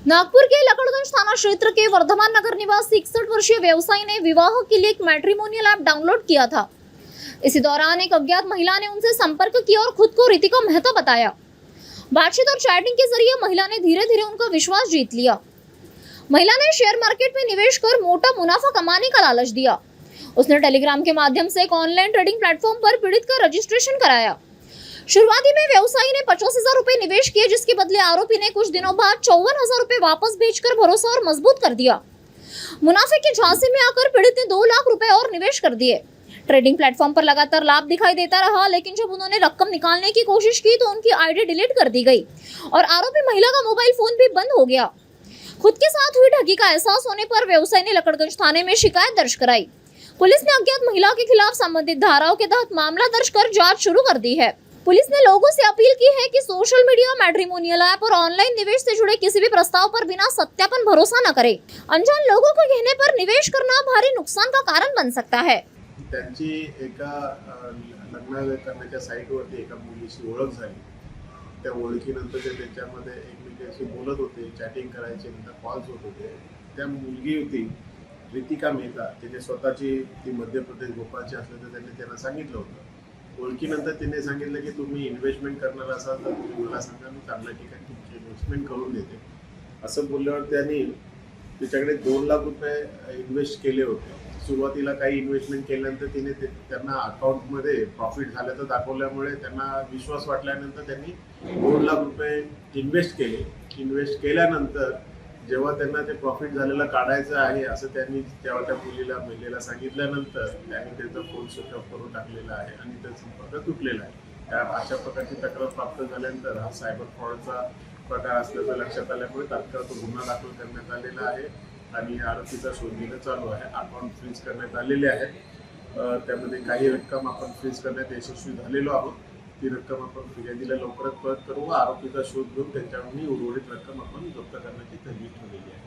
नागपुर के लकड़गंज थाना क्षेत्र के वर्धमान नगर निवासी 61 वर्षीय व्यवसायी ने विवाह के लिए एक मैट्रिमोनियल ऐप डाउनलोड किया था। इसी दौरान एक अज्ञात महिला ने उनसे संपर्क किया और खुद को रितिका मेहता बताया। बातचीत और चैटिंग के जरिए महिला ने धीरे धीरे उनका विश्वास जीत लिया। महिला ने शेयर मार्केट में निवेश कर मोटा मुनाफा कमाने का लालच दिया। उसने टेलीग्राम के माध्यम से एक ऑनलाइन ट्रेडिंग प्लेटफॉर्म पर पीड़ित का रजिस्ट्रेशन कराया। शुरुआती में व्यवसायी ने 50,000 रुपए निवेश किए, जिसके बदले आरोपी ने कुछ दिनों बाद 54,000 रुपए वापस भेजकर भरोसा और मजबूत कर दिया। मुनाफे की झांसे में आकर पीड़ित ने 2 लाख रुपए और निवेश कर दिए। ट्रेडिंग प्लेटफॉर्म पर लगातार लाभ दिखाई देता रहा, लेकिन जब उन्होंने रकम निकालने की कोशिश की तो उनकी आईडी डिलीट कर दी गई और आरोपी महिला का मोबाइल फोन भी बंद हो गया। खुद के साथ हुई ठगी का एहसास होने पर व्यवसायी ने लकड़गंज थाने में शिकायत दर्ज कराई। पुलिस ने अज्ञात महिला के खिलाफ संबंधित धाराओं के तहत मामला दर्ज कर जांच शुरू कर दी है। पुलिस ने लोगों से अपील की है कि सोशल मीडिया, मैट्रिमोनियल ऐप और ऑनलाइन निवेश से जुड़े किसी भी प्रस्ताव पर बिना सत्यापन भरोसा न करें। अनजान लोगों के कहने पर निवेश करना भारी नुकसान का कारण बन सकता है। त्यांची एका लग्न करण्याच्या साईटवरती एका मुलीशी ओळख झाली। त्या ओळखीनंतर ते त्याच्यामध्ये एकमेकांशी बोलत होते, चॅटिंग करायचे, नंतर कॉल्स होत होते। त्या मुलगी होती रितिका मेहता, तिने स्वतःची ती मध्य प्रदेश भोपाळची असल्याचं त्यांना सांगितलं होतं। ओळखीनंतर तिने सांगितलं की तुम्ही इन्व्हेस्टमेंट करणार असाल तर तुम्ही मला सांगा, मी चांगल्या ठिकाणी तुमची इन्व्हेस्टमेंट करून देते। असं बोलल्यावर त्यांनी तिच्याकडे 2 लाख रुपये इन्व्हेस्ट केले होते। सुरुवातीला काही इन्व्हेस्टमेंट केल्यानंतर तिने त्यांना अकाउंटमध्ये प्रॉफिट झाल्याचं दाखवल्यामुळे त्यांना विश्वास वाटल्यानंतर त्यांनी 2 लाख रुपये इन्व्हेस्ट केले। इन्व्हेस्ट केल्यानंतर जेव्हा त्यांना ते प्रॉफिट झालेलं काढायचं आहे असं त्यांनी तेव्हा त्या महिलेला सांगितल्यानंतर त्यांनी त्याचा फोन स्विच ऑफ करून टाकलेला आहे आणि त्याचा संपर्क तुटलेला आहे। त्या अशा प्रकारची तक्रार प्राप्त झाल्यानंतर हा सायबर फ्रॉडचा प्रकार असल्याचं लक्षात आल्यामुळे तात्काळ तो गुन्हा दाखल करण्यात आलेला आहे आणि आरोपीचा शोध घेणं चालू आहे। अकाउंट फ्रीज करण्यात आलेले आहे। त्यामध्ये काही रक्कम आपण फ्रीज करण्यात यशस्वी झालेलो आहोत। ती रक्कम आपण फिर्यादीला लवकरात परत करू व आरोपीचा शोध घेऊन त्यांच्याकडून उर्वरित रक्कम आपण जप्त करण्याची तजवीज ठेवलेली आहे।